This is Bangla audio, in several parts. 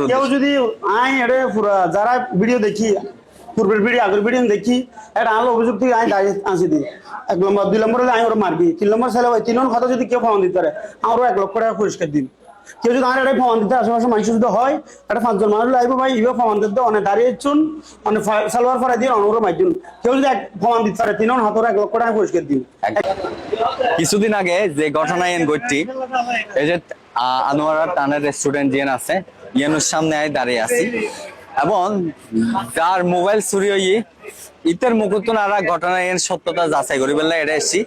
কেউ যদি আই এটা পুরা যারা ভিডিও দেখি পূর্বের ভিডিও আগের ভিডিও দেখি এটা আলো অভিযোগ থেকে আই দাঁড়িয়ে আসি দিই 1 নম্বর 2 নম্বর হলে আমি ওরা মারবি 3 নম্বর ছেলে হয় 3 কথা যদি কেউ ফোন দিতে পারে আমারও 1 লক্ষ টাকা পুরস্কার দিন কেউ যদি আমার এটা ফোন দিতে আশেপাশে মানুষ যদি হয় এটা 5 জন মানুষ লাগবে ভাই ইভে ফোন দিতে অনেক দাঁড়িয়ে চুন অনেক সালোয়ার ফরাই দিন অনুরোধ মাইজুন কেউ যদি ফোন দিতে পারে 3 হাতের 1 লক্ষ টাকা পুরস্কার দিন। কিছুদিন আগে যে ঘটনা এন ঘটটি এই যে আনোয়ারা টানের স্টুডেন্ট যেন আছে ইয়ানোর সামনে আই দাঁড়িয়ে আছি এবং যার মোবাইল চুরি হয়ে ইতের মুকুতুন আর ঘটনা এর সত্যতা যাচাই করি বললে এটা এসছি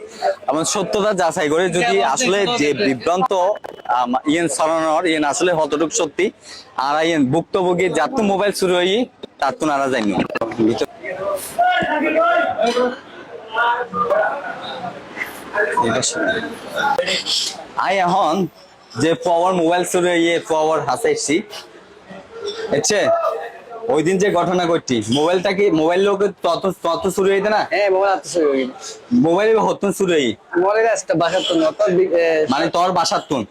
এবং সত্যতা যাচাই করে যদি আসলে যে বিভ্রান্ত ইয়েন সরানোর ইয়েন আসলে কতটুকু সত্যি আর ইয়েন ভুক্তভোগী যার তো মোবাইল চুরি হয়ে তার তো নারা যায়নি আই এখন যে পাওয়ার মোবাইল চুরি হয়ে পাওয়ার হাসাইছি আচ্ছা ওই দিন যে ঘটনা ঘটছি মোবাইলটা কি মোবাইল লোক তত চুরি হইতে না মোবাইল হতো চুরি হই মানে তোর বাসার তুন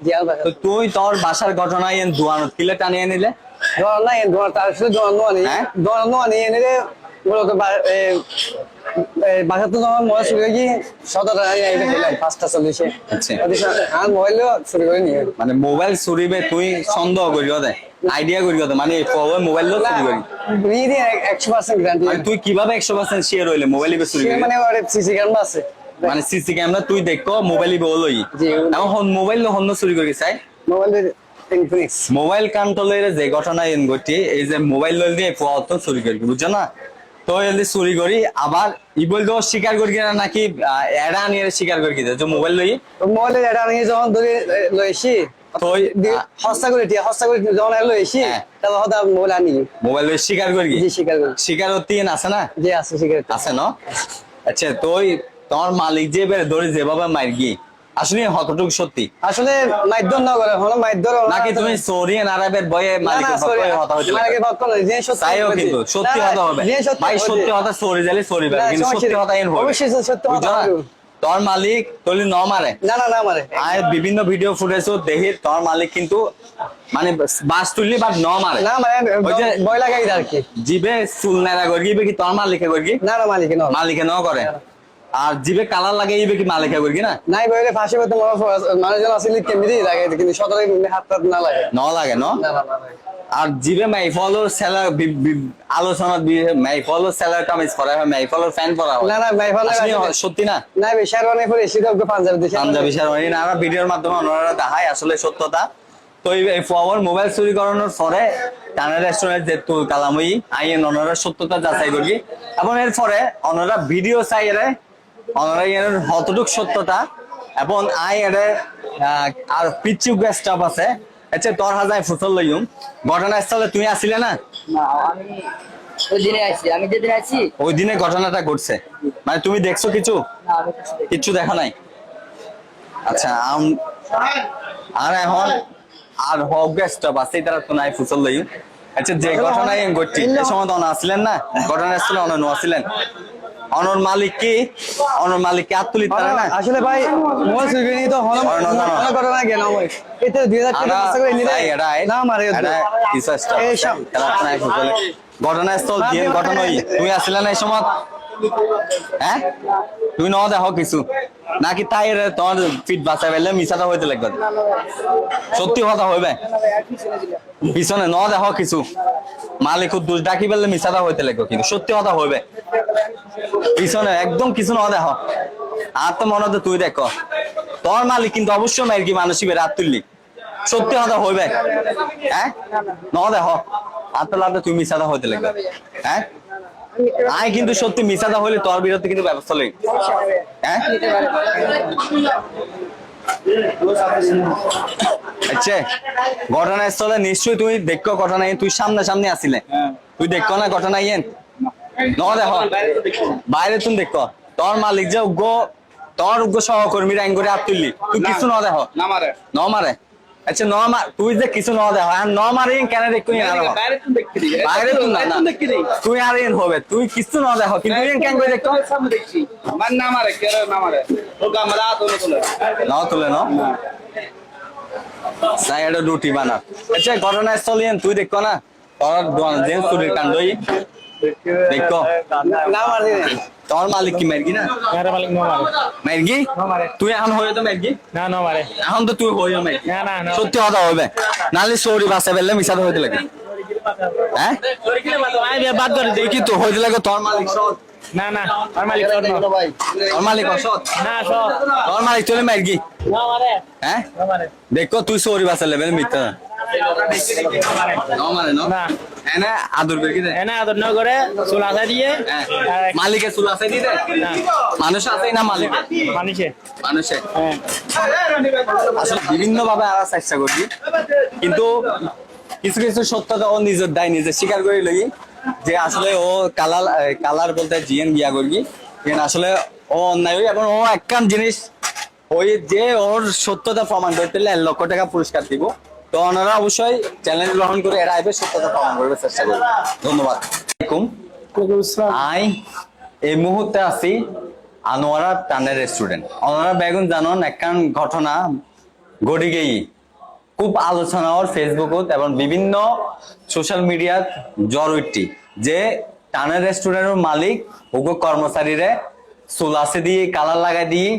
তুই তোর বাসার ঘটনায় দোয়ানো কিলে টানিয়ে নিলে বাসা তো আমার মোবাইল চুরি হয়ে গিয়ে 5:40 মোবাইলও চুরি করে নিয়ে মানে মোবাইল চুরিবে তুই সন্দেহ করিও দে আইডিয়া করিও দে মানে মোবাইল লো চুরি করি 100% গ্যারান্টি তুই কিভাবে 100% শেয়ার হইলে মোবাইল চুরি করি মানে সিসি ক্যামেরা আছে মানে সিসি ক্যামেরা তুই দেখো মোবাইল বলই এখন মোবাইল হন্য চুরি করি চাই মোবাইল কন্ট্রোলের যে ঘটনা এন ঘটি এই যে মোবাইল দিয়ে কত চুরি করি বুঝছো না তো এলি চুরি করি আবার ই বলতো স্বীকার করি না নাকি এড়া নিয়ে স্বীকার করি কি যে মোবাইল লই মোবাইল এড়া নিয়ে যখন ধরে লইছি হস্তা করে যখন লইছি তারপর হয়তো মোবাইল আনি মোবাইল লই স্বীকার করি জি স্বীকার করি স্বীকার হতে আছে না জি আছে স্বীকার আছে না আচ্ছা তুই তোর মালিক যে বের ধরে যেভাবে মার গি আসলে কতটুকু সত্যি আসলে মাইদর না করে হলো মাইদর নাকি তুমি সরি নারাবের ভয়ে মালিকের পক্ষে কথা হইতে মালিকের পক্ষ না যে সত্যি তাইও কিন্তু সত্যি কথা হবে ভাই সত্যি কথা সরি জালি সরি ভাই কিন্তু সত্যি কথা এন হবে অবশ্যই সত্যি কথা হবে তোর মালিক তোলি ন মারে না মারে আয় বিভিন্ন ভিডিও ফুটেজও দেখি তোর মালিক কিন্তু মানে বাস তুললি বা ন মারে না মানে ভয় লাগাই আর কি জিবে চুল নারা করবি কি তোর মালিকে করবি না মালিকে ন করে আর জিবে কালার লাগাইবে কি মালিকা করবি না নাই বইলে ফাঁসি করতে মানুষজন আসলে কেমনি লাগে কিন্তু সতরে হাত না লাগে লাগে আর জিবে মাইফলর সেলার আলোচনা মাইফলর সেলার কামিজ করা হয় মাইফলর ফ্যান করা হয় না মাইফলর সত্যি না না শেরওয়ানি পরে এসে তো পাঞ্জাবি শেরওয়ানি না আমরা ভিডিওর মাধ্যমে ওনারা দেখায় আসলে সত্যতা তো এই পাওয়ার মোবাইল চুরি করানোর পরে টানা রেস্টুরেন্ট যে তুল কালামই আইন ওনারা সত্যতা যাচাই করি এবং এর পরে ওনারা ভিডিও চাইলে ওনারা এর কতটুক সত্যতা এবং আর পিচ্ছু স্টাফ আছে আচ্ছা তোর হাজার ফুসল লইম ঘটনাস্থলে তুই আসিলে না ওই দিনে ঘটনাটা ঘটছে মানে তুমি দেখছো কিছু দেখা নাই আচ্ছা আর এখন আর হক স্টাফ আছে তারা তো নাই ফুসল লইম আচ্ছা যে ঘটনায় ঘটছি এই সময় তো আসলেন না ঘটনাস্থলে অনন্য আসলেন অনর মালিক কি আত্মলিত পারে না আসলে ভাই মোবাইল চুরি নিয়ে তো ঘটনা গেল এতে 2000 টাকা খরচ করে নিলে না মারে ঘটনাস্থল দিয়ে ঘটনা হই তুই আসলে না এই সময় হ্যাঁ তুই ন দেখো কিছু নাকি তাই তোমার ফিট বাঁচা পেলে মিশাটা হইতে লাগবে সত্যি কথা হইবে পিছনে ন দেখো কিছু মালিক দোষ ডাকি পেলে মিশাটা হইতে লাগবে কিন্তু সত্যি কথা হইবে পিছনে একদম কিছু ন দেখো আর তো মনে হতো তুই দেখো তোর মালিক কিন্তু অবশ্যই মাইর কি মানসিক রাত তুললি সত্যি কথা হইবে হ্যাঁ ন দেখো আর তো লাভ তুই মিশাটা হইতে লাগবে হ্যাঁ আই কিন্তু সত্যি মিশাদা হলে তোর বিরুদ্ধে কিন্তু ব্যবস্থা লই হ্যাঁ আচ্ছা ঘটনাস্থলে নিশ্চয়ই তুই দেখো ঘটনা তুই সামনে আসিলে তুই দেখো না ঘটনা ইয়েন ন দেখো বাইরে তুমি দেখো তোর মালিক যে তোর সহকর্মীরা আইন করে হাত তুললি তুই কিছু ন দেখো ন মারে আচ্ছা তুই যে কিছু ন দেখো আর ন মারি কেন দেখো বাইরে তুই আর এন হবে তুই কিছু ন দেখো কিন্তু কেন করে দেখো ন তুলে ন চাই এটা রুটি বানা আচ্ছা ঘটনাস্থলে তুই দেখো না তোর জেন্স চুরির কাণ্ডই দেখো না মারি তোর মালিক কি মারগি না मेरा मालिक नो मारे মারগি नो मारे তুই এখন হয়ে তো মারগি ना नो मारे এখন তো তুই হয়ে মারগি ना ना ना সত্যি কথা হবে নালে সরি বাসে বেলে মিশাতে হইতে লাগে হ্যাঁ आए बे बात कर দেখি তো হইতে লাগে তোর মালিক সৎ ना ना और मालिक छोड़ नो তোর মালিক অসৎ ना सो তোর মালিক চলে মারগি नो मारे হ্যাঁ नो मारे দেখো তুই সরি বাসে লেভেল মিথ্যা মানে ন না এনে আদর করে কি দে है ना तो न करे सुलासा दिए হ্যাঁ মালিকে চুল আছে দি দে ना মানুষ আছে না মালিক मानिसे মানুষে हैं আসলে বিভিন্ন ভাবে আরা চেষ্টা করছি কিন্তু কিছু কিছু সত্যতা ও নিজের দায় নিজে স্বীকার করে লই যে আসলে ও কালার বলতে জিএন গিয়া করবি কিন্তু আসলে ও অন্যায় হই এবং ও একখান জিনিস ওই যে ওর সত্যতা প্রমাণ করতে 1 লক্ষ টাকা পুরস্কার দিব তো ওনারা অবশ্যই চ্যালেঞ্জ গ্রহণ করে এরা আইবে সত্যতা প্রমাণ করবে চেষ্টা করবে ধন্যবাদ আসসালামাইকুম আই এই মুহূর্তে আছি আনোয়ারা টানের রেস্টুরেন্ট ওনারা বেগুন জানন একখান ঘটনা ঘটে গেই খুব আলোচনা ওর ফেসবুকত এবং বিভিন্ন সোশ্যাল মিডিয়াত জ্বর উঠতি যে টানের রেস্টুরেন্টের মালিক ওগো কর্মচারীরে চুলাসে দিয়ে কালার লাগাই দিই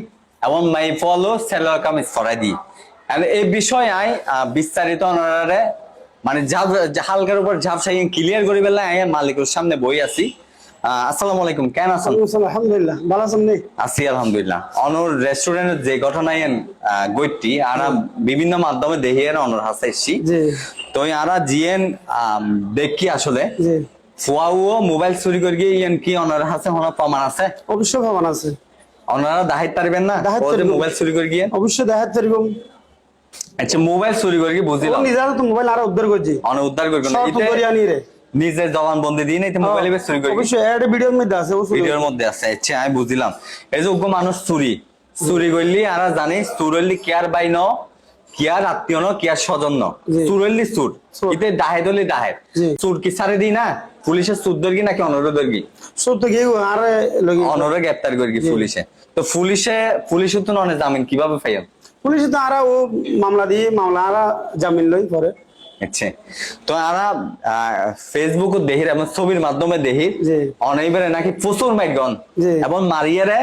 এবং মাইফলও সেলোয়ার কামিজ ফরাই দিই আর এই বিষয়ে আই বিস্তারিত ওনারে মানে হালকার উপর ঝাপসাই ক্লিয়ার করি বেলা আই মালিকের সামনে বই আছি আসসালামু আলাইকুম কেন আছেন আলহামদুলিল্লাহ ভালো আছেন নি আছি আলহামদুলিল্লাহ অনর রেস্টুরেন্টের যে ঘটনায় গইটি আরা বিভিন্ন মাধ্যমে দেখিয়ে অনর হাসে এসছি জি তো আরা জিএন দেখি আসলে জি ফুয়াও মোবাইল চুরি করে গিয়ে ইয়ান কি অনর হাসে হনা প্রমাণ আছে অবশ্যই ভাবনা আছে ওনারা দাহিত পারবেন না দাহিত ও যে পারবো। মোবাইল চুরি করে গিয়ে অবশ্যই দেখাতে পারব আচ্ছা মোবাইল চুরি করে গিয়ে ও বুঝিলাম নিজের তো মোবাইল আর উদ্ধার করছি অন উদ্ধার করে সব তো করিয়া নি রে নিজের জবান বন্দি দিয়ে নাই মোবাইল চুরি করে অবশ্যই এড ভিডিওর মধ্যে আছে ও ভিডিওর মধ্যে আছে আচ্ছা আমি বুঝিলাম এই যে উগ্র মানুষ চুরি করলি আর জানি চুরলি কেয়ার বাই ন কিয়ার আত্মীয় ন কিয়ার স্বজন ন জি। চুরলি চুর চোর। ইতে দাহেদ হলি দাহেদ জি। চুর কি সারে দি না পুলিশের চুর দর্গি নাকি অনর দর্গি সব তো গিয়ে আর লগি অনরে গ্রেপ্তার করি পুলিশে তো পুলিশ তো ননে জামিন কিভাবে পাইয়াম পুলিশ তো আর ও মামলা দিয়ে মামলা আর জামিন লই পরে আচ্ছা তো আরা ফেসবুক দেহির এবং ছবির মাধ্যমে দেহি জি। অনেকবারে নাকি প্রচুর মাইগন জি। এবং মারিয়ারে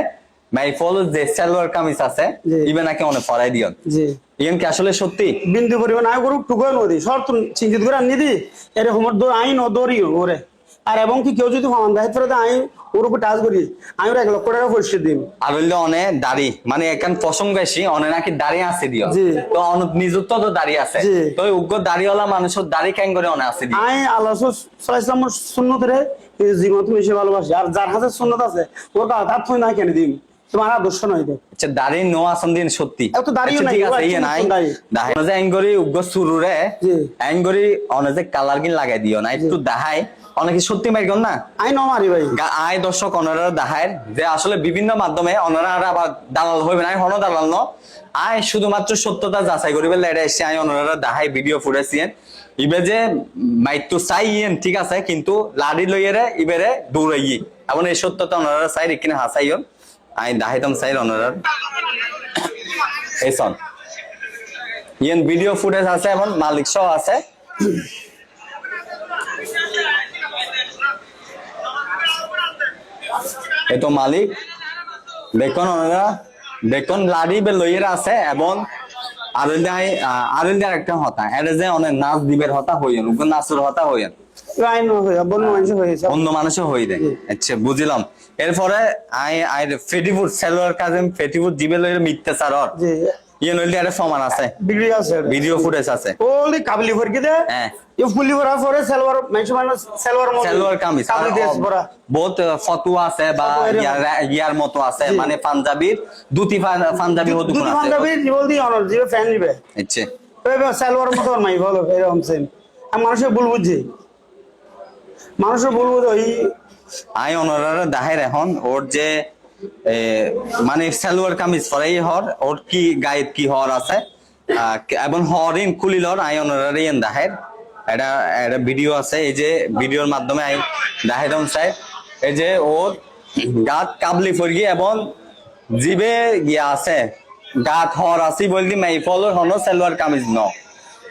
মাইফল যে সালোয়ার কামিজ আছে জি। ইবে নাকি অনেক ফরাই দিয়ন জি ইয়েন কি আসলে সত্যি বিন্দু পরিমাণ আয় করুক টুকো নদী শর্ত চিন্তিত করে আনি দি এরে হোমর দো আইন ও দরিও ওরে আর এবং কি কেউ যদি ফামান দেয় তাহলে আই ওর উপর টাচ করি আমি ওর 1 লক্ষ টাকা পরিশোধ দিন আর হইলে অনে দাড়ি মানে একান প্রসঙ্গ এসি অনে নাকি দাড়ি আছে দিও জি। তো নিজত্ব তো দাড়ি আছে জি। তো ওই উগ্র দাড়িওয়ালা মানুষের দাড়ি ক্যাং করে অনে আছে দিও আই আল্লাহ সাল্লাল্লাহু সুন্নত রে জীবন তুমি বেশি ভালোবাসি আর যার হাতে সুন্নত আছে ওর হাত তুই না কেন দিন তোমার আদর্শ নয় তো আচ্ছা দাড়ি নো আসন দিন সত্যি এত দাড়িও আচ্ছা, নাই, ঠিক ও আছে একদম ইয়ে নাই নতুন দাড়ি। দাহাই যে অ্যাঙ্গরি উগ্র সুরুরে জি। অ্যাঙ্গরি অনেক কালার কিন লাগাই দিও না একটু দাহাই অনেকে সত্যি মাইগন না আই ন মারি ভাই আয় দর্শক অনারা দাহায়ের যে আসলে বিভিন্ন মাধ্যমে অনারা আবার দালাল হইবে না হন দালাল ন আয় শুধুমাত্র সত্যতা যাচাই করিবে লেড়ে এসে আয় অনারা দাহাই ভিডিও ফুটেছিয়েন ইবে যে মাইতো চাইয়েন ঠিক আছে কিন্তু লাড়ি লইয়েরে ইবেরে দৌড়াইয়ে এমন এই সত্যতা অনারা চাই কিনা হাসাইয়ন আই দাহাইতাম চাই অনারা এইসন ইয়েন ভিডিও ফুটেজ আছে এবং মালিক সহ আছে এতো মালিক দেখুন ওনারা দেখুন লাড়ি বে লইয়েরা আছে এবং আরেন্দার একটা হতা এটা যে অনেক নাচ দিবের হতা হইয়েন উগ্র নাচের হতা হইয়েন আই ন হই বন্য মানুষ হয়েছে অন্য মানুষও হই দেয় আচ্ছা বুঝলাম এরপরে আই ফেটিফুড সেলর কাজে ফেটিফুড দিবে লইয়ের মিথ্যা সারর জি ইয়ে নইলে একটা সমান আছে ডিগ্রি আছে ভিডিও ফুটেজ আছে ওলি কাবলি ফরকি দে হ্যাঁ ইউ ফুলি ভরা ফরে সালোয়ার মানুষ সালোয়ার মতো সালোয়ার কামিজ কাবলি দেশ ভরা বহুত ফতুয়া আছে বা ইয়ার মতো আছে জি। মানে পাঞ্জাবির দুটি পাঞ্জাবি হতো দুটি পাঞ্জাবি জীবন দিয়ে অনর জীব ফ্যান নিবে আচ্ছা ওই সালোয়ার মতো নাই বলো এরকম সেম আমি মানুষের ভুল বুঝছি মানুষের ভুল বুঝ ওই আই অনারারে দাহের এখন ওর যে মানে সালোয়ার কামিজ ফরাই হর ওর কি গায়ে কি হর আছে এবং হরিন কুলিলর আই অনারারে ইন দাহের এটা ভিডিও আছে এই যে ভিডিওর মাধ্যমে আই দাহেদম চাই এই যে ওর গাত কাবলি ফরগি এবং জিবে গিয়া আছে গাত হর আসি বলদি মাইফলর হনো সালোয়ার কামিজ ন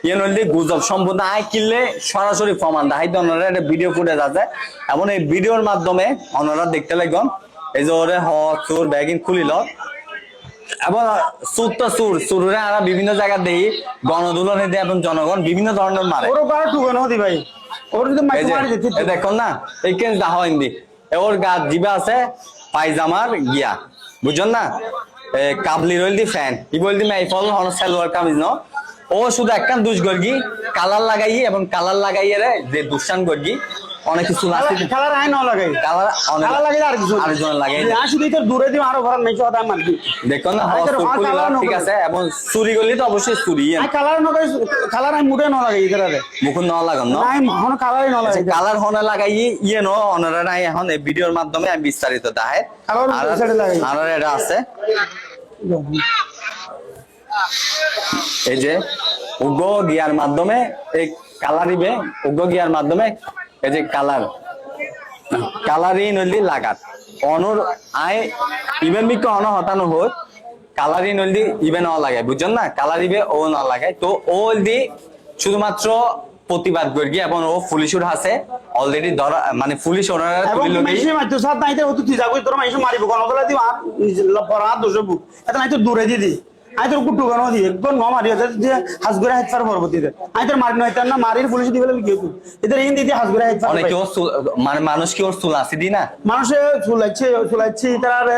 ইয়ে নইলে গুজব সম্পূর্ণ আয় কিনলে সরাসরি প্রমাণ দেখাই ওনারা একটা ভিডিও ফুটেজ আছে এবং এই ভিডিওর মাধ্যমে ওনারা দেখতে লাগবেন এই যে ওরে চোর ব্যাগিং খুলিল এবং চুর তো চুরে আমরা বিভিন্ন জায়গা দেখি গণদুলনে দিয়ে এবং জনগণ বিভিন্ন ধরনের মারে ওর কার টুকানো দি ভাই ওর যদি মাইক মারি দিতে এই দেখুন না এই কেন দেখা হয়নি ওর গা জিবা আছে পায়জামার গিয়া বুঝছেন না কাবলি রইল দি ফ্যান ই বল দি মাইফল হন সালোয়ার কামিজ ন ও শুধু একখান দুষ গর্গি কালার লাগাই এবং কালার লাগাইয়ে রে যে দুষ্টান গর্গি অনেক কিছু খেলার আইন ন লাগাই কালার অনেক কালার লাগাই আর কিছু আরেকজন লাগাই আসি দিই তোর দূরে দিও আরো ঘর মেইছো কথা মারবি দেখুন না ঠিক আছে এবং চুরি করলে তো অবশ্যই চুরি আই কালার ন কালার আই মুডে ন লাগাই ইদারে মুখুন ন লাগান না নাই হন কালারই ন লাগাই কালার হনে লাগাই ইয়ে ন অনারা নাই এখন এই ভিডিওর মাধ্যমে আমি বিস্তারিত দেখাই আর এটা আছে এই যে উগ্র গিয়ার মাধ্যমে এই কালার ইবে উগ্র গিয়ার মাধ্যমে এই যে কালারই নলি লাগাত অনর আয় ইভেন বিক অন হতানো হোক কালারই নলি ইভেন ন লাগায় বুঝছেন না কালার ইবে ও ন লাগায় তো ও দি শুধুমাত্র প্রতিবাদ করি এবং ও পুলিশের হাতে অলরেডি ধরা মানে পুলিশ ওনারা তুলি লগে মেশি মাইতো সাত নাইতে ও তুই যাবি তোর মাইছো মারিব গণদলা দিবা পরা দোষবু এটা নাই তো দূরে দিদি আই তোর কুটু গণ দি একদম ন মারি যে হাসগুরা হেতফার পরবর্তীতে আই তোর মারি নয় তার না মারির পুলিশ দিবেলে কি হতো এদের ইন দিদি হাসগুরা হেতফার অনেক মানে মানুষ কি ওর চুল আছে দি না মানুষে চুলাচ্ছে তার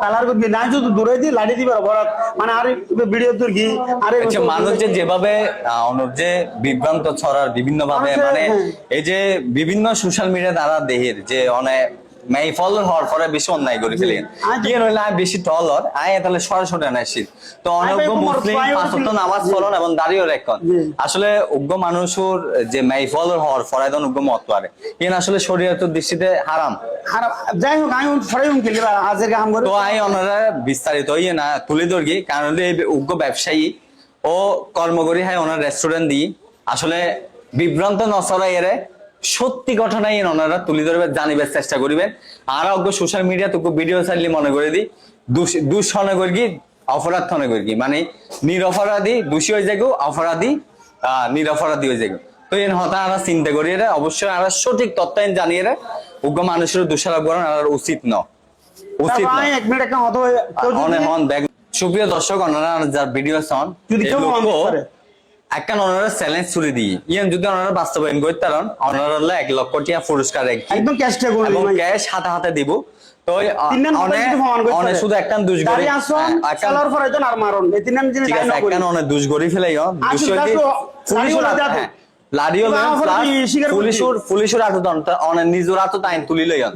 কালার করবি নাই যদি দূরে দি লাড়ি দিবে বড় মানে আর ভিডিও তোর কি আরে আচ্ছা মানুষ যে যেভাবে অনুর যে বিভ্রান্ত ছড়ার বিভিন্ন ভাবে মানে এই যে বিভিন্ন সোশ্যাল মিডিয়া দ্বারা দেহের যে অনেক মাইফল হওয়ার পরে বেশি অন্যায় করে ফেলেন কি হইলে আয় বেশি টলর আয় তাহলে সরাসরি আনাইছি তো অনেক মুসলিম পাঁচ ওয়াক্ত নামাজ পড়ন এবং দাঁড়িয়ে রাখেন আসলে উগ্র মানুষের যে মাইফল হওয়ার ফরাইদন উগ্র মত পারে ইন আসলে শরীয়তের দৃষ্টিতে হারাম যাই হোক আমি ফরাইম কি আজের কাম করে তো আই ওনারা বিস্তারিত ইয়ে না তুলে ধরগি কারণ এই উগ্র ব্যবসায়ী ও কর্মকরী হয় ওনার রেস্টুরেন্ট দিয়ে আসলে বিভ্রান্ত নছড়াই এরে সত্যি ঘটনাই ওনারা তুলে ধরবে জানিবার চেষ্টা করিবেন আর অজ্ঞ সোশ্যাল মিডিয়া তো ভিডিও চাইলে মনে করে দিই দুঃসনে করি অপরাধ থনে করি মানে নিরপরাধী দোষী হয়ে যাগো অপরাধী নিরপরাধী হয়ে যাগো তো এর হতা আমরা চিন্তা করি রে অবশ্যই আমরা সঠিক তথ্য জানিয়ে রে উগ্র মানুষের দোষারোপ করা আর উচিত ন উচিত এক মিনিট একটা হতো অনেক হন ব্যাগ সুপ্রিয় দর্শক ওনারা যার ভিডিও সন যদি কেউ একটা ওনারা চ্যালেঞ্জ ছুড়ে দিই ইয়ান যদি ওনারা বাস্তবায়ন করতে পারেন ওনারা 1 লক্ষ টাকা পুরস্কার একদম ক্যাশ টাকা করে এবং ক্যাশ হাতে হাতে দিব তো অনেক শুধু একটা দুষ গরি সালার ফরাইতন আর মারন এই তিন নাম জিনিস ঠিক আছে একটা অনেক দুষ গরি ফেলাইও দুষই লাড়িও পুলিশের আটো অনেক নিজের আটো টাইম তুলি লইয়া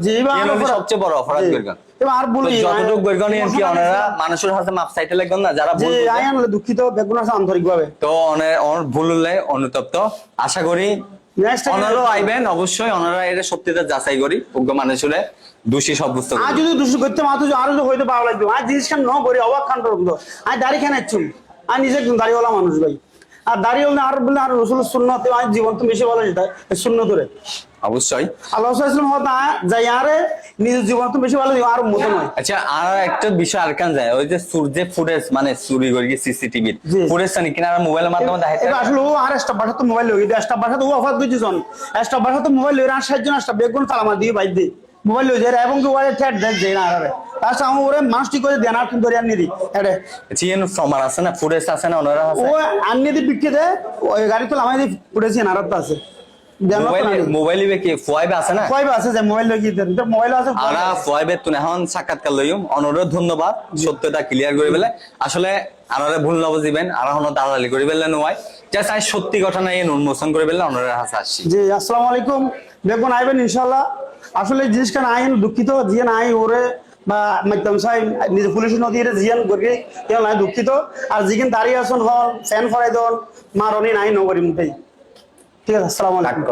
সবচেয়ে বড় অপরাধ করিগন আর বলি যতটুকু গরিগন কি ওনারা মানুষের হাতে মাপ চাইতে লাগবেন না যারা ভুল আই আমি দুঃখিত বেগুন আছে আন্তরিকভাবে তো অনেক ভুল হলে অনুতপ্ত আশা করি ওনারাও আইবেন অবশ্যই ওনারা এটা সত্যিটা যাচাই করি উগ্র মানুষের দোষী সাব্যস্ত করি আজ যদি দোষী করতে মাত্র আরো হইতে ভালো লাগবে আজ জিনিস খান ন করি অবাক খান করবো আজ দাড়ি খান ইচ্ছুম আর নিজে দাড়িওয়ালা মানুষ ভাই আর দাঁড়িয়ে হলে আর বলে আর রসুলের সুন্নতে আমি জীবন তো বেশি ভালো যেটা শূন্য ধরে অবশ্যই আল্লাহ সাল্লাল্লাহু হতা যাই আরে নিজের জীবন তো বেশি ভালো আর মতো নয় আচ্ছা আর একটা বিষয় আর কান যায় ওই যে সূর্যে ফুটেজ মানে চুরি করে সিসিটিভি ফুটেজ জানি কিনা মোবাইলের মাধ্যমে দেখাইতে এটা আসলে ও আর একটা বাসা তো মোবাইল লই এটা বাসা তো ও অফার দিতে জন একটা বাসা তো মোবাইল লই আর 60 জন একটা বেগুন তালামা দিয়ে বাইর দে মোবাইল লই যায় এবং কি ওরে চ্যাট দেন যায় না আরে তার সাথে ওরে মানুষটি করে দেন আর কিন্তু আর নিদি এডে চিএন প্রমাণ আছে না ফুটেজ আছে না ওনারা আছে ও আন্নি দি বিক্রি দে ওই গাড়ি তো আমাদের ফুটেজ না আর আছে মোবাইলে কি ফোয়াইবে আছে না ফোয়াইবে আছে যে মোবাইল লই গিয়ে তো মোবাইল আছে আরা ফোয়াইবে তুই এখন সাক্ষাৎকার লইম অনুরোধ ধন্যবাদ সত্যটা ক্লিয়ার করে বলে আসলে আনারে ভুল না বুঝিবেন আর হনো দালালি করে বললে নয় যা চাই সত্যি ঘটনা এই উন্মোচন করে বললে অনুরোধ হাসা আসছি জি আসসালামু আলাইকুম দেখুন আইবেন ইনশাআল্লাহ আসলে জিনিসটা আইন দুঃখিত জিয়ান আই ওরে বা মাধ্যম সাই নিজে পুলিশ নদীর জিয়ান করি কেউ নাই দুঃখিত আর জিগিন দাঁড়িয়ে আসুন হল ফ্যান ফরাই দন মারনি নাই নগরী মুঠেই ঠিক আছে আসসালামু আলাইকুম